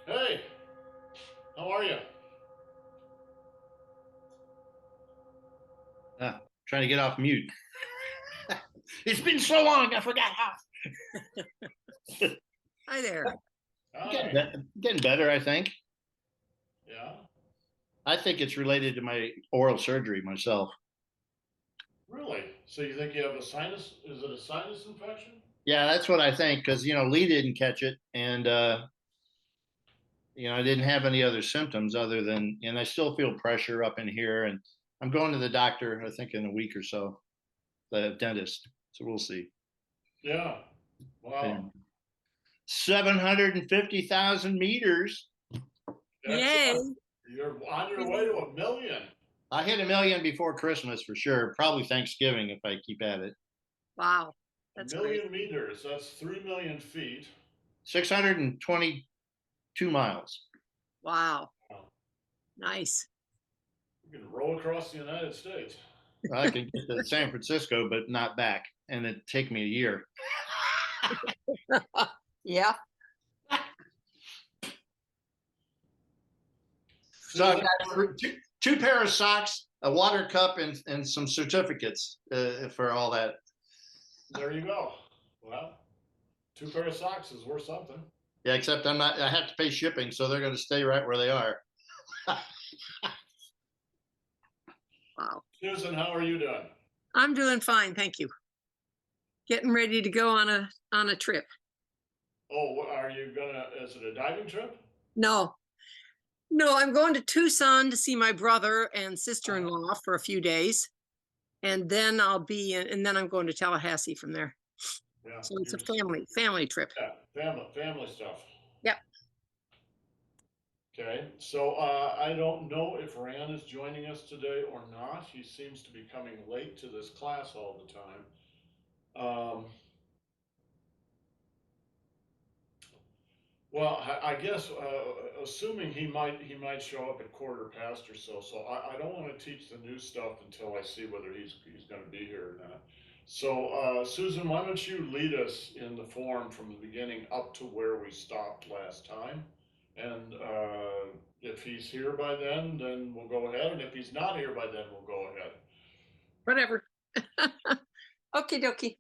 Hey, how are you? Trying to get off mute. It's been so long, I forgot how. Hi there. Getting, Hi. be- getting better, I think. Yeah, I think it's related to my oral surgery myself. really? So you think you have a sinus? Is it a sinus infection? Yeah, that's what I think because Lee didn't catch it, and I didn't have any other symptoms other than, and I still feel pressure up in here, and I'm going to the doctor. I think in a week or so, the dentist. So we'll see. Yeah. Wow. And 750,000 meters. Excellent. Yay. You're on your way to 1 million. I hit 1 million before Christmas for sure. Probably Thanksgiving if I keep at it. Wow. A That's great. million meters. That's 3 million feet. 622 miles. Wow. Wow. Nice. You can roll across the United States. I can get to San Francisco, but not back, and it'd take me a year. Yeah. So I've Susan, got two pair of socks, a water cup, and some certificates for all that. there you go. Well, two pair of socks is worth something. Yeah, except I'm not. I have to pay shipping, so they're going to stay right where they are. Wow. Susan, how are you doing? I'm doing fine, thank you. Getting ready to go on a trip. Oh, are you gonna? Is it a diving trip? No. No, I'm going to Tucson to see my brother and Uh, sister-in-law for a few days. And then and then I'm going to Tallahassee from there. yeah, So it's you're a just family trip. yeah, family stuff. Yep. Okay, so I don't know if Rand is joining us today or not. He seems to be coming late to this class all the time. Um, well, I guess assuming he might show up at quarter past or so. So I don't want to teach the new stuff until I see whether he's going to be here or not. So Susan, why don't you lead us in the form from the beginning up to where we stopped last time, and if he's here by then we'll go ahead, and if he's not here by then, we'll go ahead. Whatever. Okie dokie.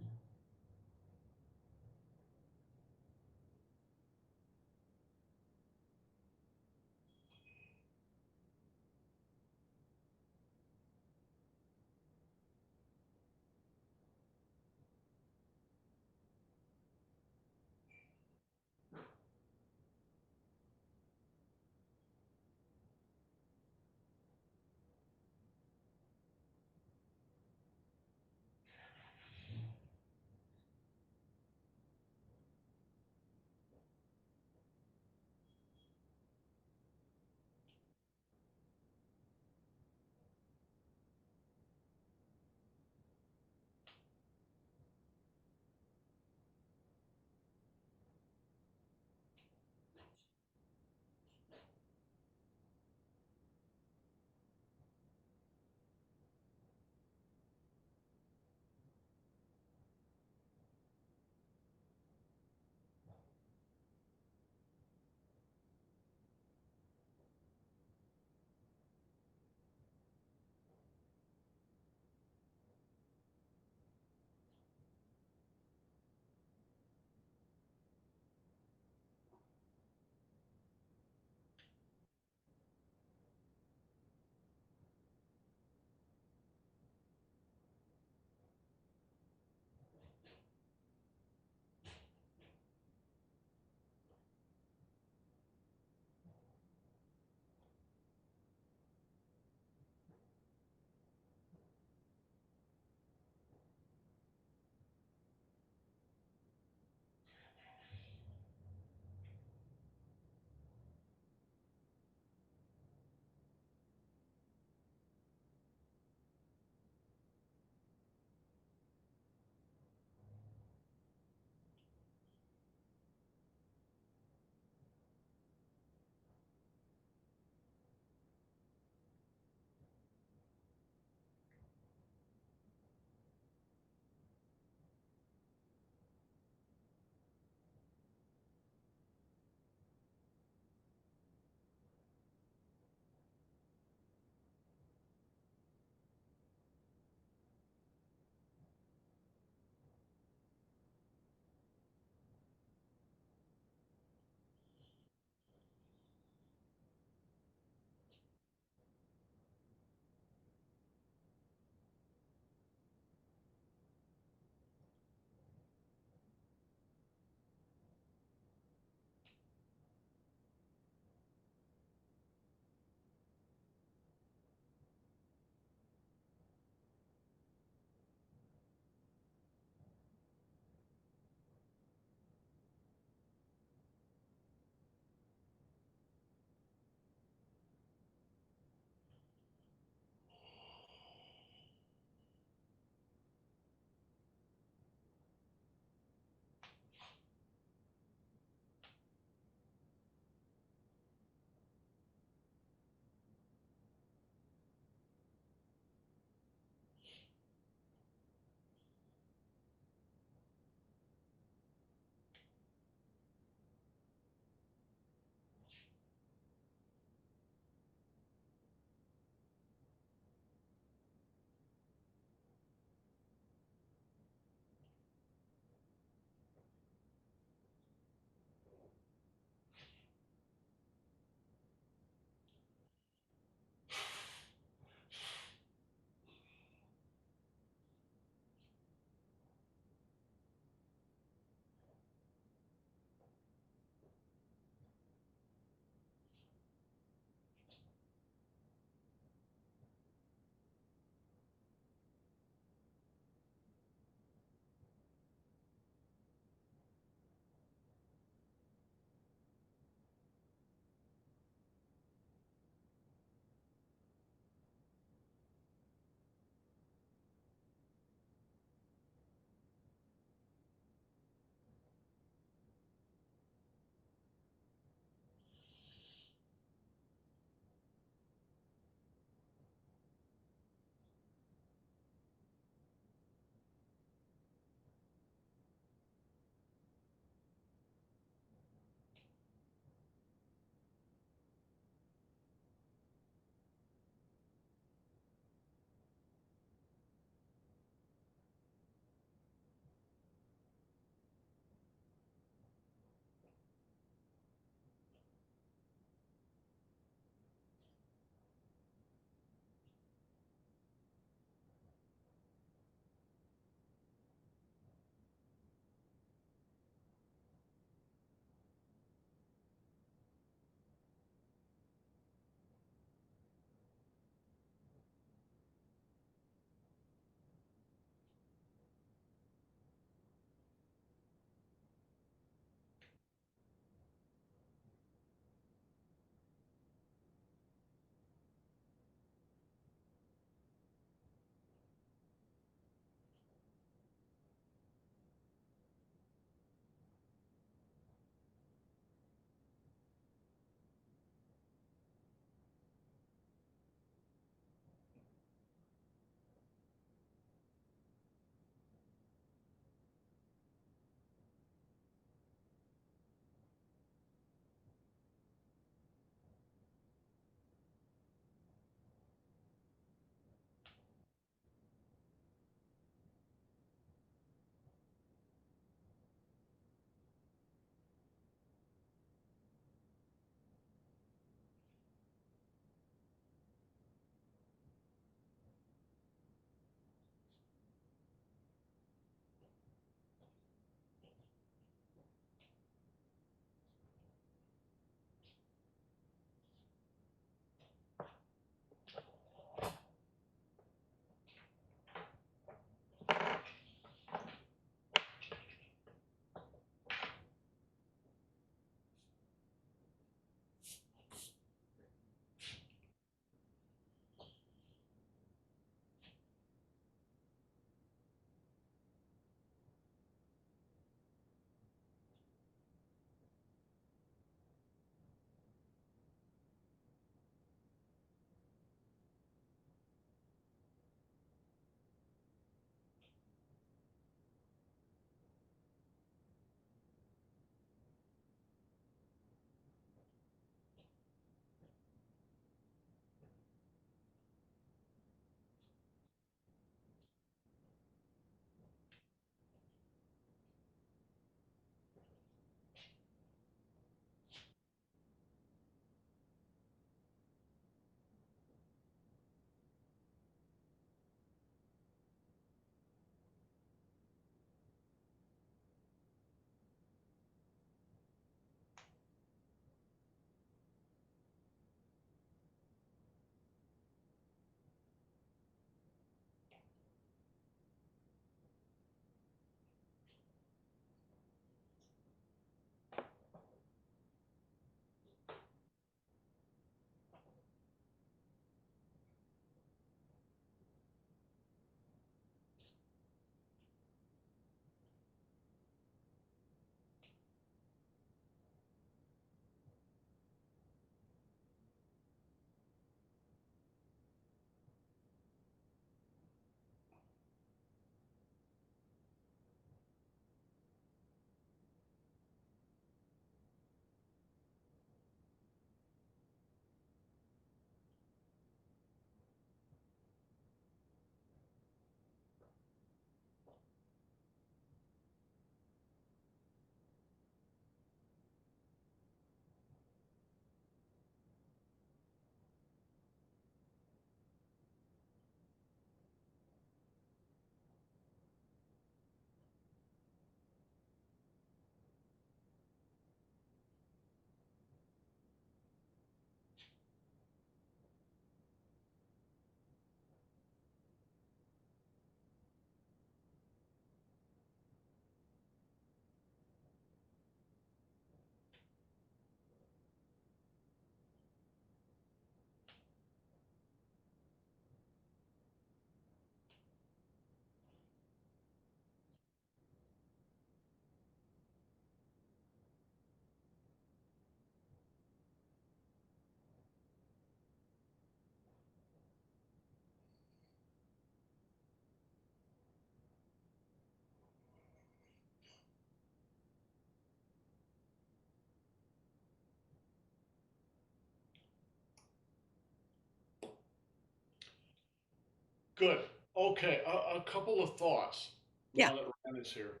Good. Okay, a couple of thoughts Yeah. now that Ryan is here.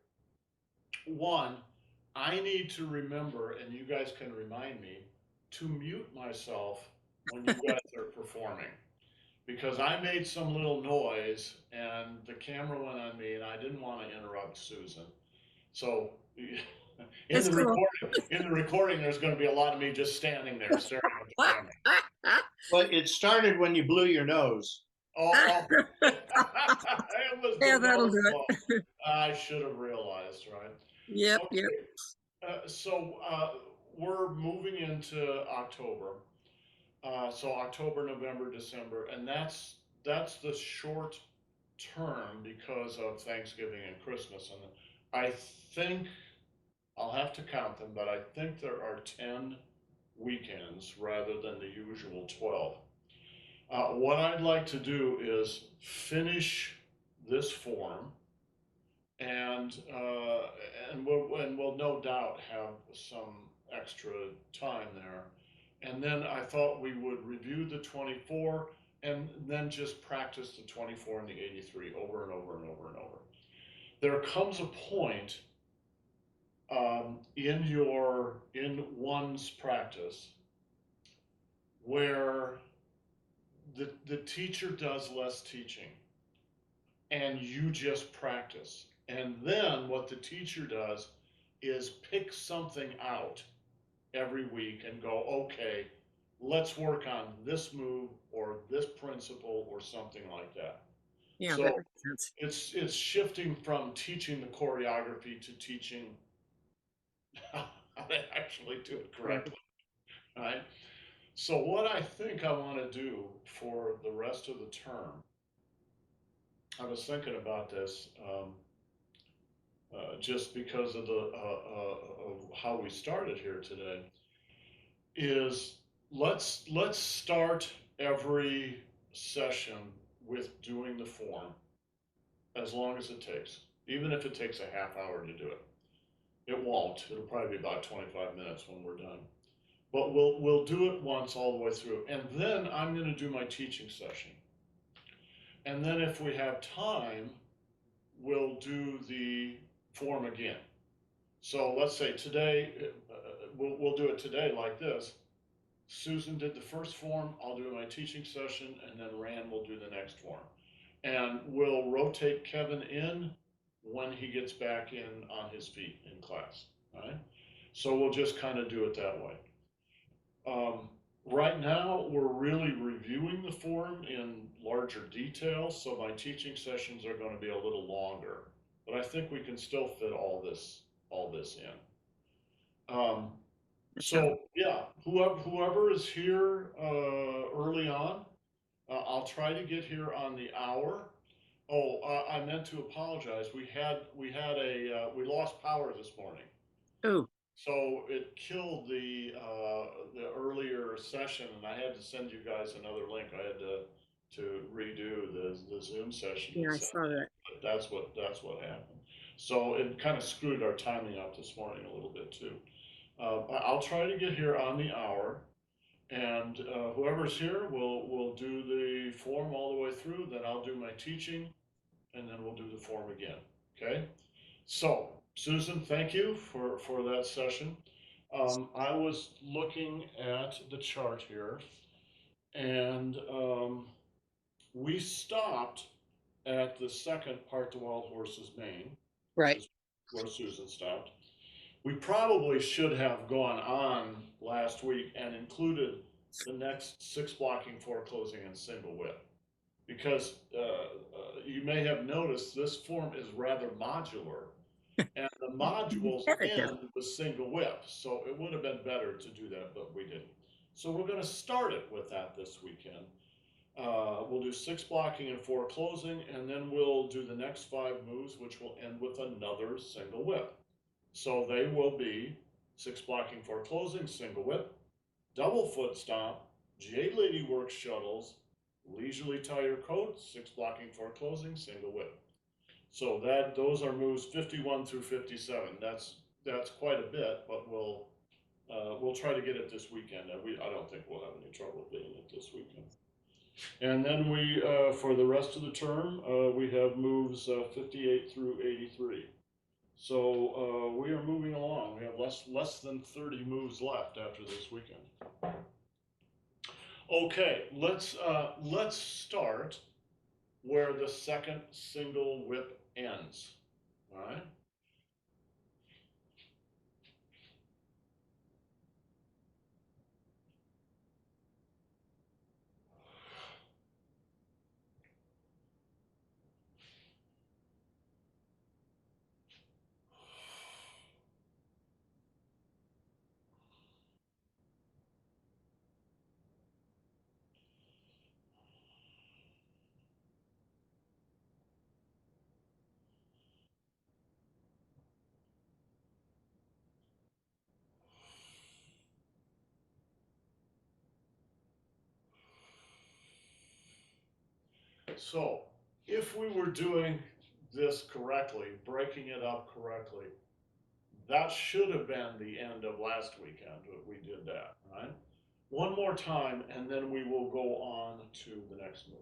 One, I need to remember, and you guys can remind me, to mute myself when you guys are performing. Because I made some little noise and the camera went on me and I didn't want to interrupt Susan. So That's cool. in the recording, there's going to be a lot of me just standing there staring at the camera. But it started when you blew your nose. Oh, it was the Yeah, that'll nose do blow. it. I should have realized, right? Yep, yep. Okay, we're moving into October. So October, November, December, and that's the short term because of Thanksgiving and Christmas. And I think I'll have to count them, but I think there are 10 weekends rather than the usual 12. What I'd like to do is finish this form, and we'll no doubt have some extra time there. And then I thought we would review the 24 and then just practice the 24 and the 83 over and over and over and over. There comes a point in one's practice where the teacher does less teaching and you just practice. And then what the teacher does is pick something out every week and go, okay, let's work on this move or this principle or something like that. Yeah, So that makes sense. it's shifting from teaching the choreography to teaching how to actually do it correctly, right? So what I think I want to do for the rest of the term, I was thinking about this just because of of how we started here today, is let's start every session with doing the form as long as it takes, even if it takes a half hour to do it. It won't. It'll probably be about 25 minutes when we're done. But we'll do it once all the way through. And then I'm going to do my teaching session. And then if we have time, we'll do the form again. So let's say today, we'll do it today like this. Susan did the first form, I'll do my teaching session, and then Rand will do the next form. And we'll rotate Kevin in when he gets back in on his feet in class, all right? So we'll just kind of do it that way. Right now, we're really reviewing the form in larger detail, so my teaching sessions are going to be a little longer, but I think we can still fit all this in. So yeah, whoever is here early on, I'll try to get here on the hour. Oh, I meant to apologize. We lost power this morning. Oh, So it killed the earlier session, and I had to send you guys another link. I had to redo the Zoom session. yeah, I saw that. But that's what happened. So it kind of screwed our timing up this morning a little bit too. I'll try to get here on the hour, and whoever's here will do the form all the way through. Then I'll do my teaching, and then we'll do the form again. Okay. So, Susan, thank you for that session. I was looking at the chart here, and we stopped at the second part, the wild horse's mane, which Right. is where Susan stopped. We probably should have gone on last week and included the next 6 blocking, 4 closing, and single whip. Because you may have noticed this form is rather modular, and the modules end with single whip. So it would have been better to do that, but we didn't. So we're going to start it with that this weekend. We'll do 6 blocking and 4 closing, and then we'll do the next 5 moves, which will end with another single whip. So they will be 6 blocking, 4 closing, single whip, double foot stomp, J Lady work shuttles, leisurely tie your coat, 6 blocking, 4 closing, single whip. So those are moves 51 through 57. That's quite a bit, but we'll try to get it this weekend. I don't think we'll have any trouble getting it this weekend. And then we, for the rest of the term, we have moves 58 through 83. So we are moving along. We have less than 30 moves left after this weekend. Okay, let's start where the second single whip ends. All right. So if we were doing this correctly, breaking it up correctly, that should have been the end of last weekend, but we did that, right? One more time, and then we will go on to the next move.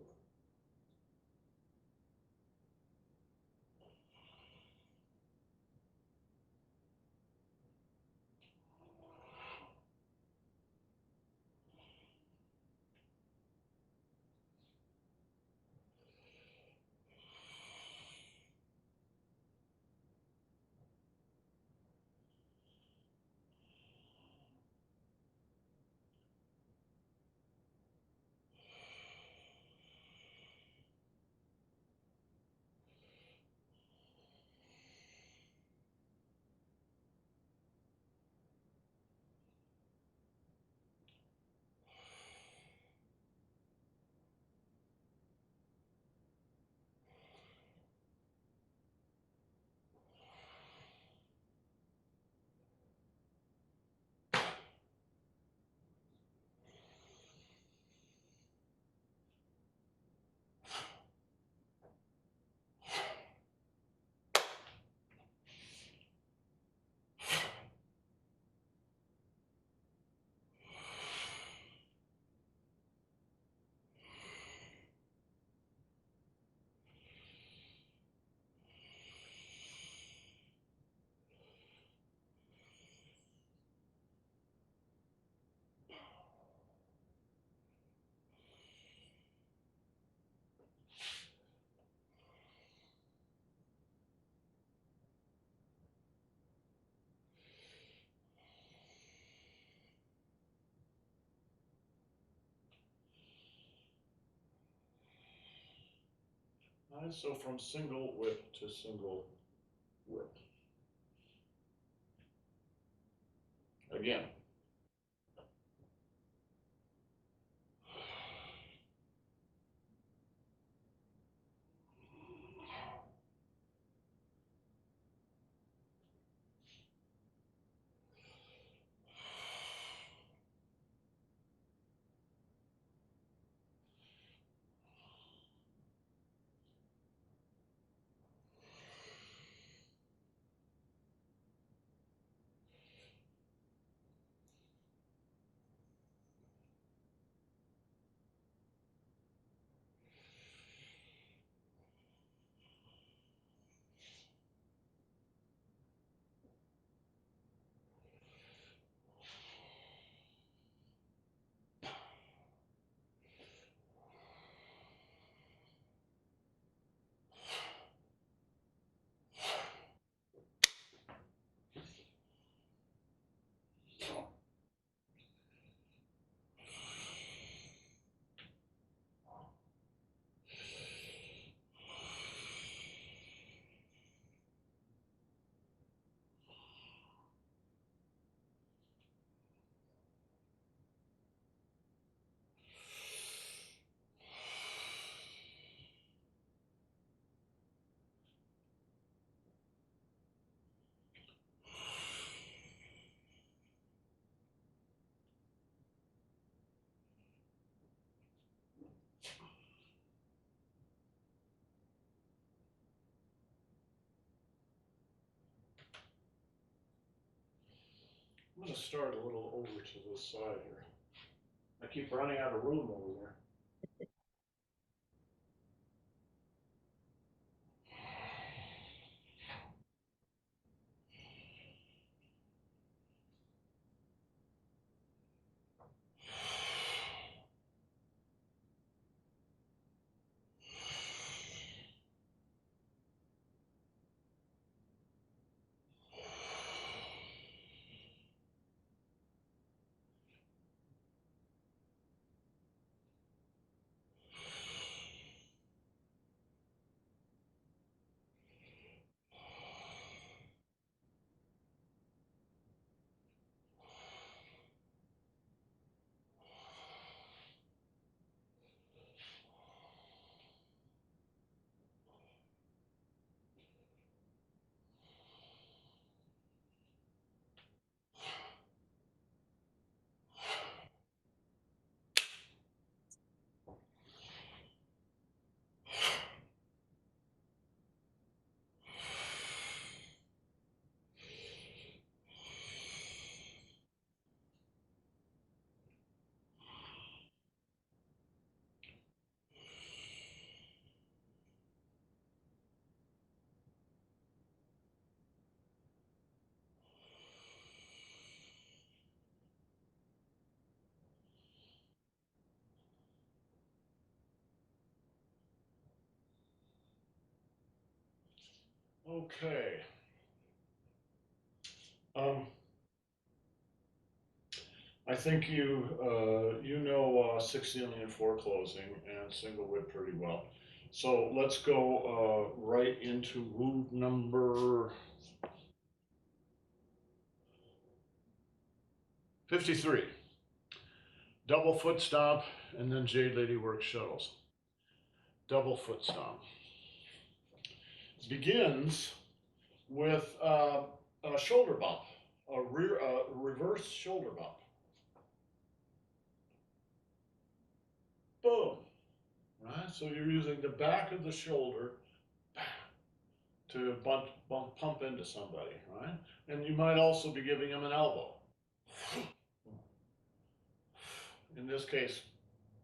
All right, so from single whip to single whip. Again. I'm going to start a little over to this side here. I keep running out of room over there. Okay. I think you know 6 ceiling and 4 closing and single whip pretty well. So let's go right into move number 53. Double foot stomp and then Jade Lady works shuttles. Double foot stomp. Begins with a shoulder bump, a reverse shoulder bump. Boom. Right? So you're using the back of the shoulder to pump into somebody, right? And you might also be giving them an elbow. In this case,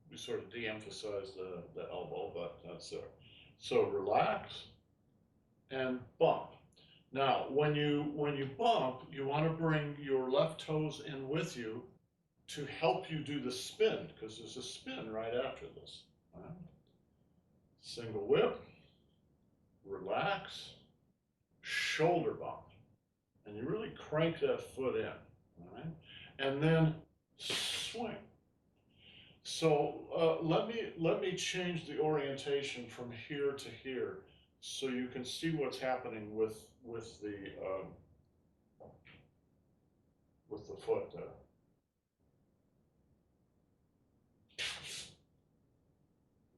we sort of de-emphasize the elbow, but that's there. So relax and bump. Now, when you bump, you want to bring your left toes in with you to help you do the spin, because there's a spin right after this. Right? Single whip, relax, shoulder bump. And you really crank that foot in, right? And then swing. So let me change the orientation from here to here, so you can see what's happening with the foot there.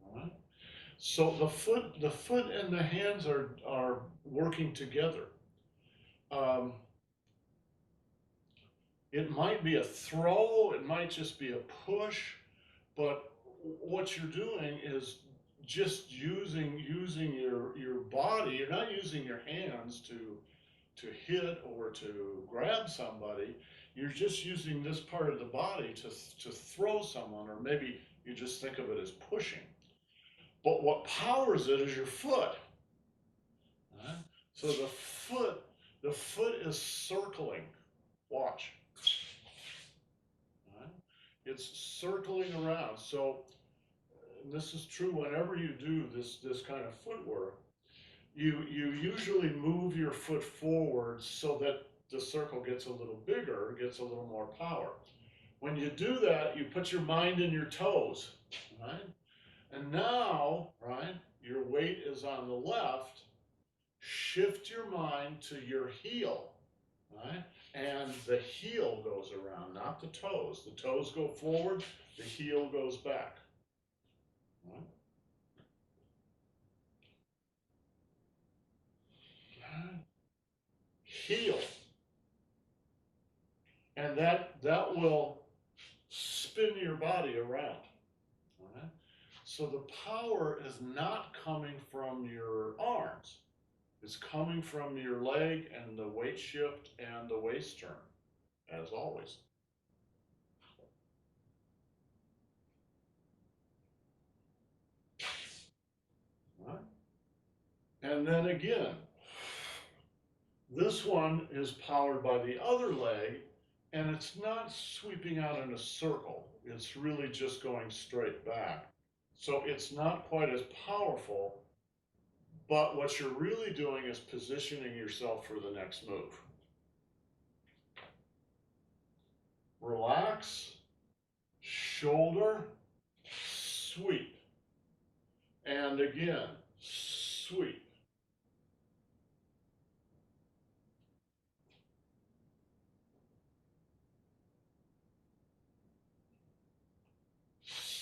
All right. So the foot and the hands are working together. It might be a throw, it might just be a push, but what you're doing is just using your body. You're not using your hands to hit or to grab somebody. You're just using this part of the body to throw someone, or maybe you just think of it as pushing. But what powers it is your foot. Right? So the foot is circling. Watch. Right? It's circling around. So this is true whenever you do this kind of footwork. You usually move your foot forward so that the circle gets a little bigger, gets a little more power. When you do that, you put your mind in your toes, right? And now, right, your weight is on the left. Shift your mind to your heel, right? And the heel goes around, not the toes. The toes go forward, the heel goes back. Right? Heel. And that will spin your body around. Right? So the power is not coming from your arms. It's coming from your leg and the weight shift and the waist turn, as always. Right? And then again, this one is powered by the other leg, and it's not sweeping out in a circle. It's really just going straight back. So it's not quite as powerful, but what you're really doing is positioning yourself for the next move. Relax, shoulder, sweep. And again, sweep.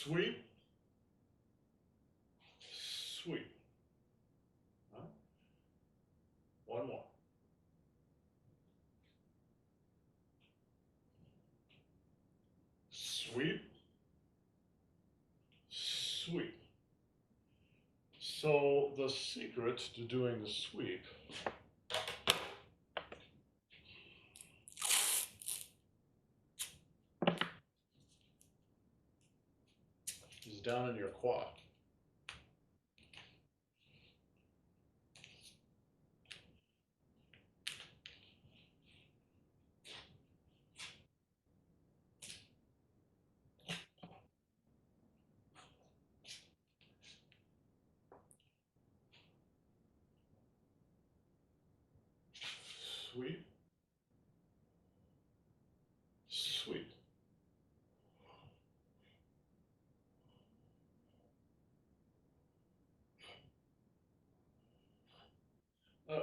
Sweep, sweep. Huh? One more. Sweep, sweep. So the secret to doing the sweep is down in your quad.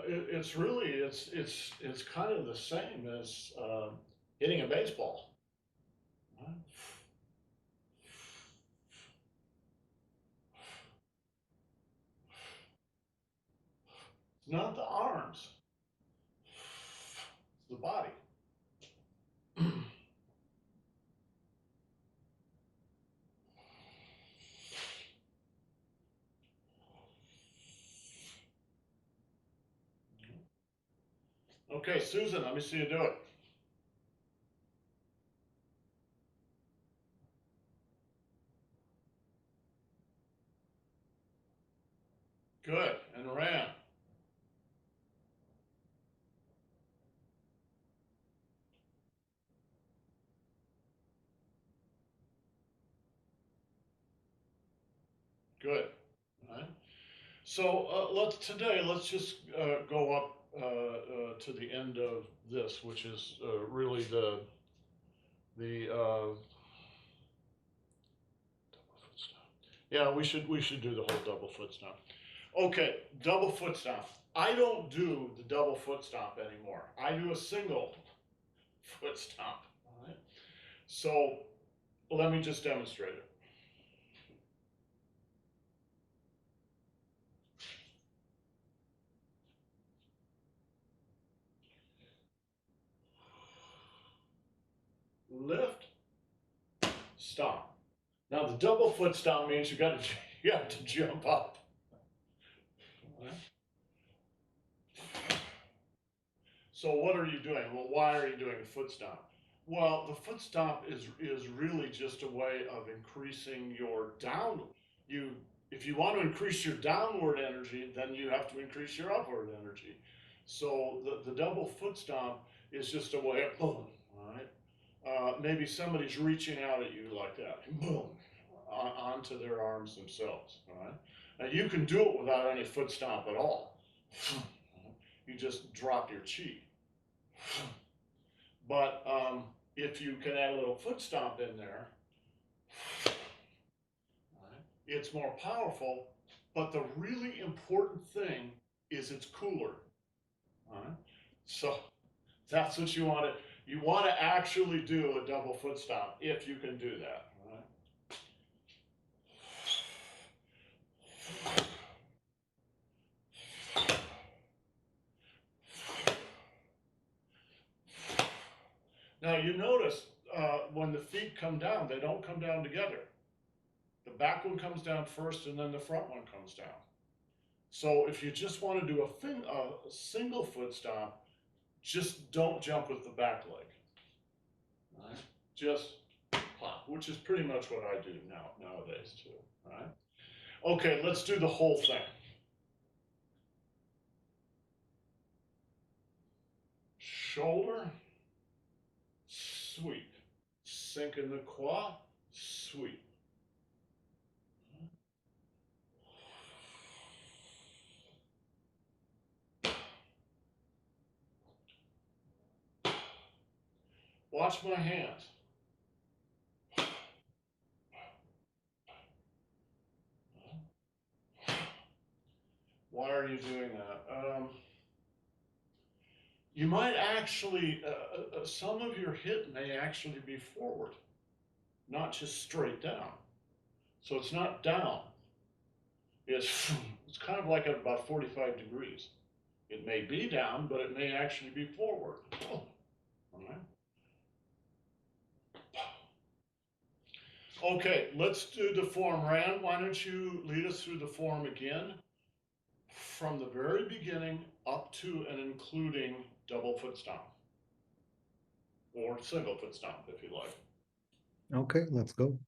It's really, it's kind of the same as hitting a baseball. Right? It's not the arms, it's the body. Okay, Susan, let me see you do it. Good, and ran. Good. All right. So let's just go up to the end of this, which is really the double foot stomp. Yeah, we should do the whole double foot stomp. Okay, double foot stomp. I don't do the double foot stomp anymore. I do a single foot stomp. All right. So let me just demonstrate it. Lift, stomp. Now the double foot stomp means you have to jump up. All right. So what are you doing? Well, why are you doing a foot stomp? Well, the foot stomp is really just a way of increasing your down. You If you want to increase your downward energy, then you have to increase your upward energy. So the double foot stomp is just a way of boom. All right. Maybe somebody's reaching out at you like that, boom, onto their arms themselves. All right. Now you can do it without any foot stomp at all. You just drop your chi. But if you can add a little foot stomp in there, right, it's more powerful. But the really important thing is it's cooler. Right? So that's what you want to. You want to actually do a double foot stomp if you can do that. Right? Now you notice when the feet come down, they don't come down together. The back one comes down first and then the front one comes down. So if you just want to do a single foot stomp, just don't jump with the back leg. Right? Just pop, which is pretty much what I do nowadays too. Right? Okay, let's do the whole thing. Shoulder, sweep. Sink in the quad, sweep. Watch my hands. Why are you doing that? You might actually, some of your hip may actually be forward, not just straight down. So it's not down. It's kind of like at about 45 degrees. It may be down, but it may actually be forward. All right. Okay, let's do the form. Rand, why don't you lead us through the form again from the very beginning up to and including double foot stomp or single foot stomp if you like. Okay, let's go.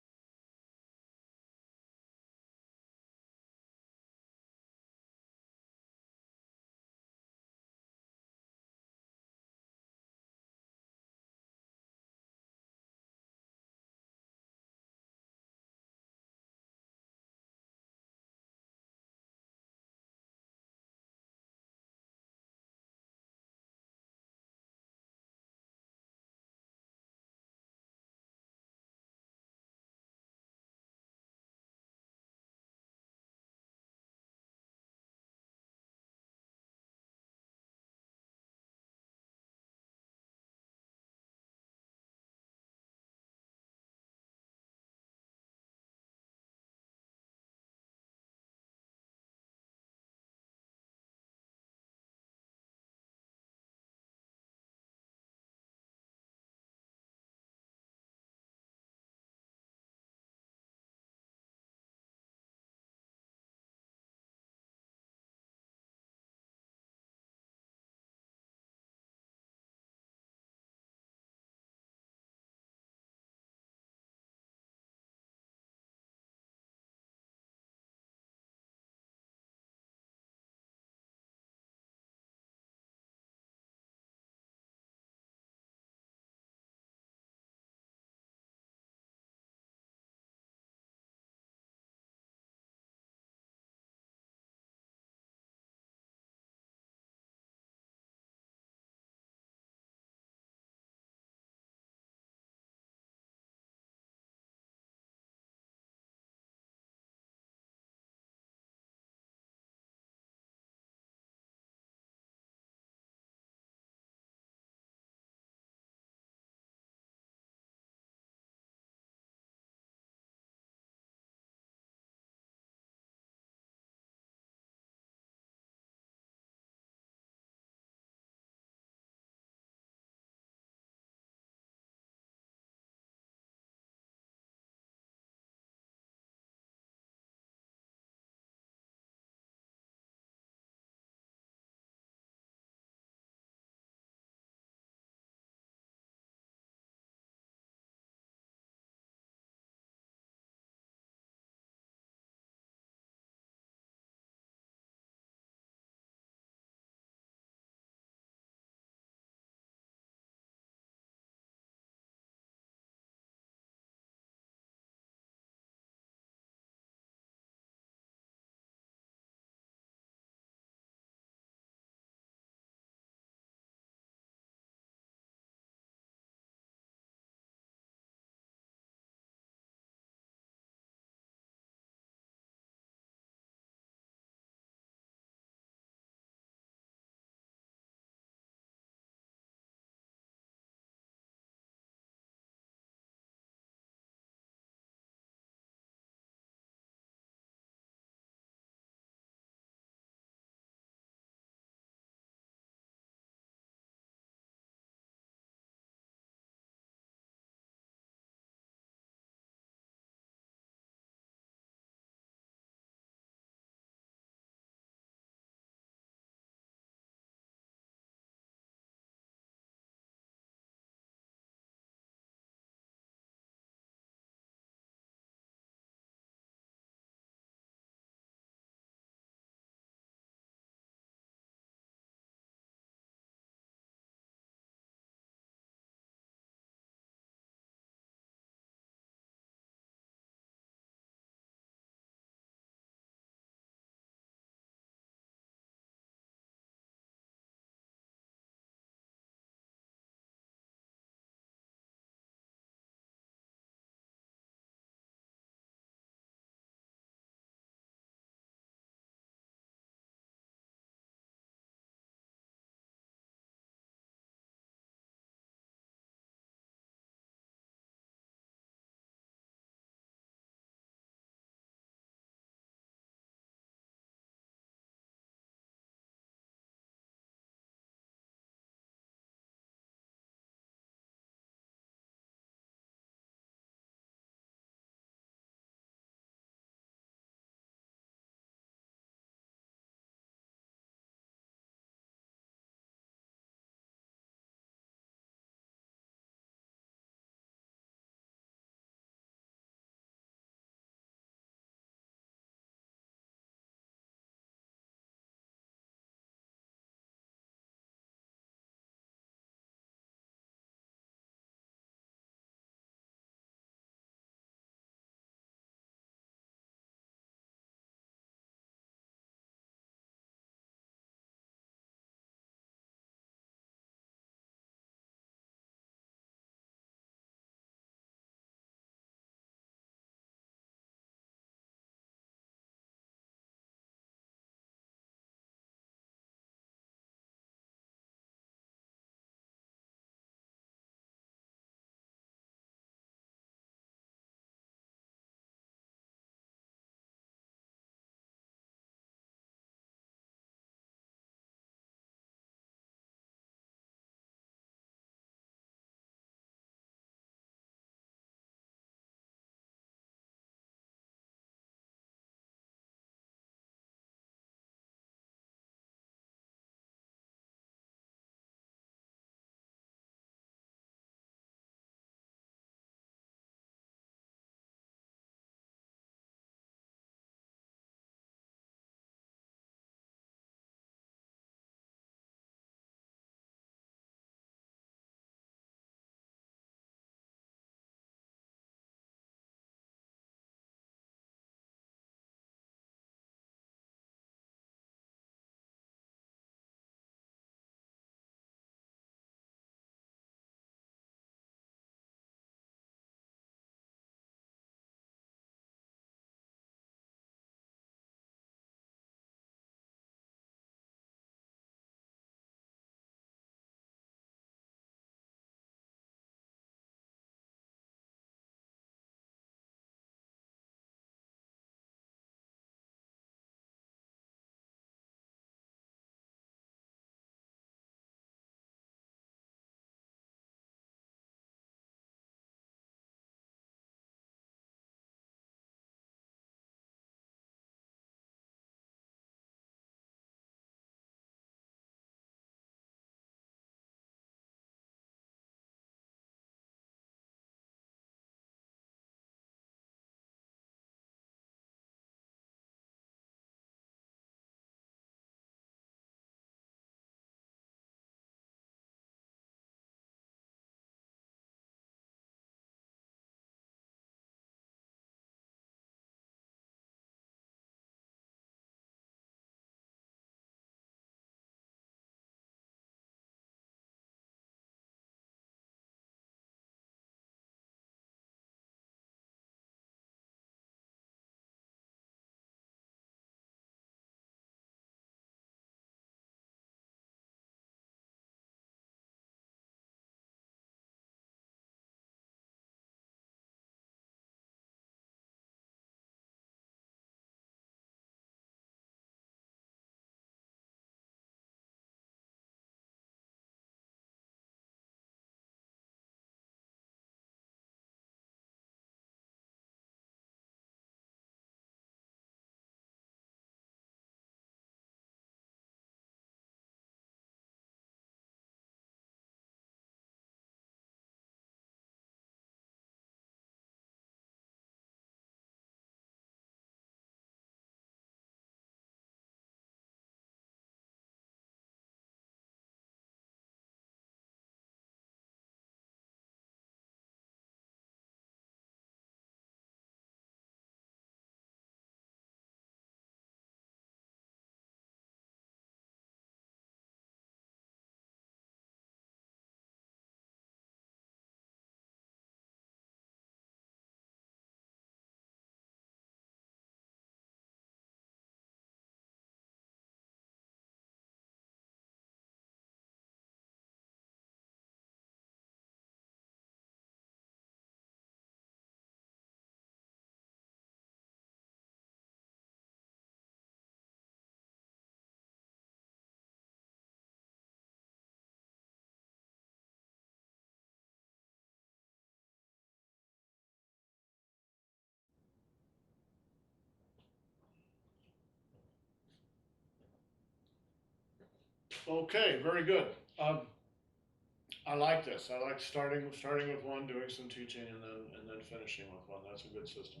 Okay, very good. I like this. I like starting with one, doing some teaching, and then finishing with one. That's a good system.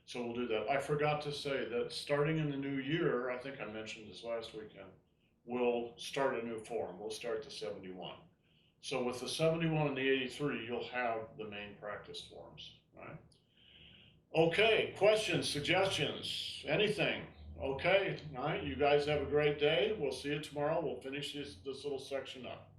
So we'll do that. I forgot to say that starting in the new year, I think I mentioned this last weekend, we'll start a new form. We'll start the 71. So with the 71 and the 83, you'll have the main practice forms, right? Okay, questions, suggestions, anything? Okay, all right, you guys have a great day. We'll see you tomorrow. We'll finish this little section up.